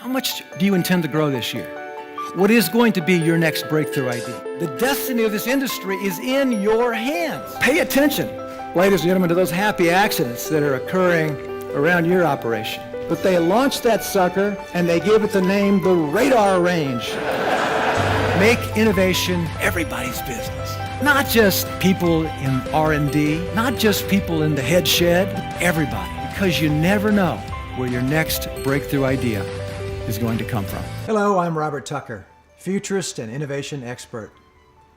How much do you intend to grow this year? What is going to be your next breakthrough idea? The destiny of this industry is in your hands. Pay attention, ladies and gentlemen, to those happy accidents that are occurring around your operation. But they launched that sucker and they gave it the name the radar range. Make innovation everybody's business. Not just people in R&D, not just people in the head shed, everybody. Because you never know where your next breakthrough idea is going to come from. Hello, I'm Robert Tucker, futurist and innovation expert.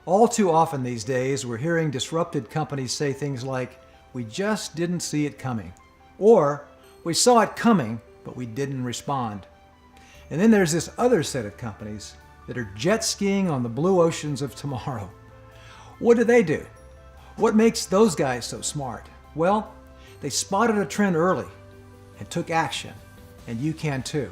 All too often these days, we're hearing disrupted companies say things like, "We just didn't see it coming," or "We saw it coming, but we didn't respond." And then there's this other set of companies that are jet skiing on the blue oceans of tomorrow. What do? What makes those guys so smart? Well, they spotted a trend early and took action, and you can too.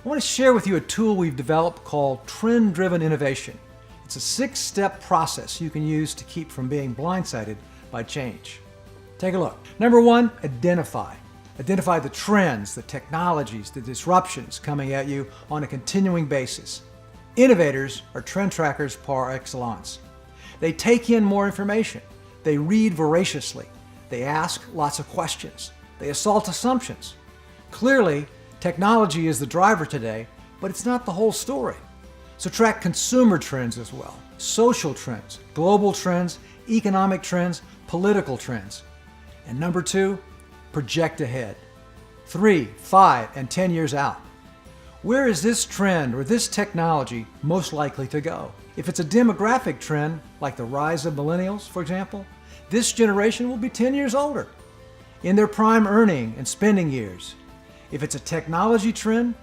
I want to share with you a tool we've developed called Trend-Driven Innovation. It's a 6-step process you can use to keep from being blindsided by change. Take a look. Number 1, identify. Identify the trends, the technologies, the disruptions coming at you on a continuing basis. Innovators are trend trackers par excellence. They take in more information. They read voraciously. They ask lots of questions. They assault assumptions. Clearly, technology is the driver today, but it's not the whole story. So track consumer trends as well, social trends, global trends, economic trends, political trends. And number 2, project ahead. 3, 5, and 10 years out. Where is this trend or this technology most likely to go? If it's a demographic trend, like the rise of millennials, for example, this generation will be 10 years older, in their prime earning and spending years. If it's a technology trend,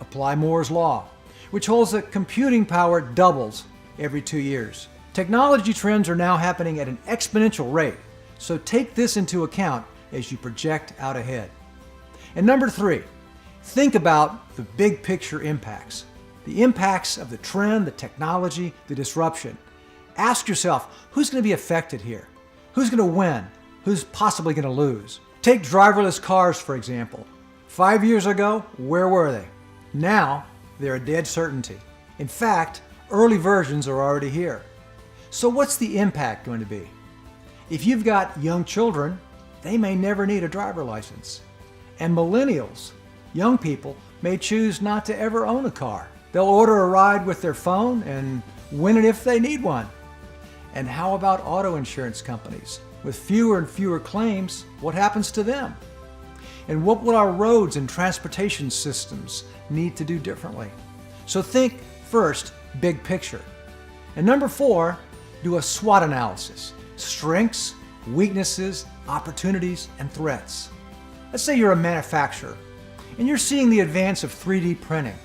apply Moore's Law, which holds that computing power doubles every 2 years. Technology trends are now happening at an exponential rate, so take this into account as you project out ahead. And number 3, think about the big picture impacts. The impacts of the trend, the technology, the disruption. Ask yourself, who's going to be affected here? Who's going to win? Who's possibly going to lose? Take driverless cars, for example. 5 years ago, where were they? Now, they're a dead certainty. In fact, early versions are already here. So what's the impact going to be? If you've got young children, they may never need a driver license. And millennials, young people, may choose not to ever own a car. They'll order a ride with their phone and win it if they need one. And how about auto insurance companies? With fewer and fewer claims, what happens to them? And what will our roads and transportation systems need to do differently? So think first, big picture. And number 4, do a SWOT analysis. Strengths, weaknesses, opportunities, and threats. Let's say you're a manufacturer and you're seeing the advance of 3D printing.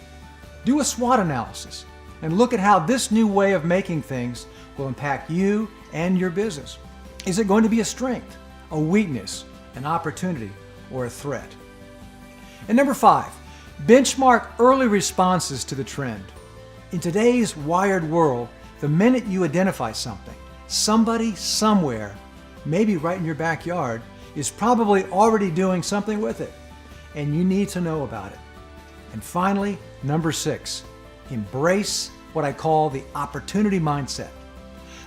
Do a SWOT analysis and look at how this new way of making things will impact you and your business. Is it going to be a strength, a weakness, an opportunity, or a threat? And number 5, benchmark early responses to the trend. In today's wired world, the minute you identify something, somebody somewhere, maybe right in your backyard, is probably already doing something with it, and you need to know about it. And finally, number 6, embrace what I call the opportunity mindset.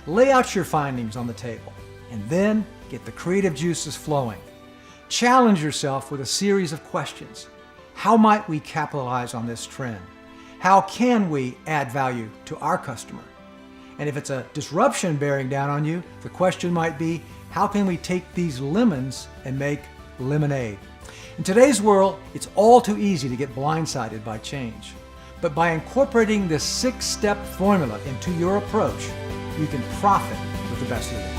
Lay out your findings on the table, and then get the creative juices flowing. Challenge yourself with a series of questions. How might we capitalize on this trend? How can we add value to our customer? And if it's a disruption bearing down on you, the question might be, how can we take these lemons and make lemonade? In today's world, it's all too easy to get blindsided by change. But by incorporating this 6-step formula into your approach, you can profit with the best of it.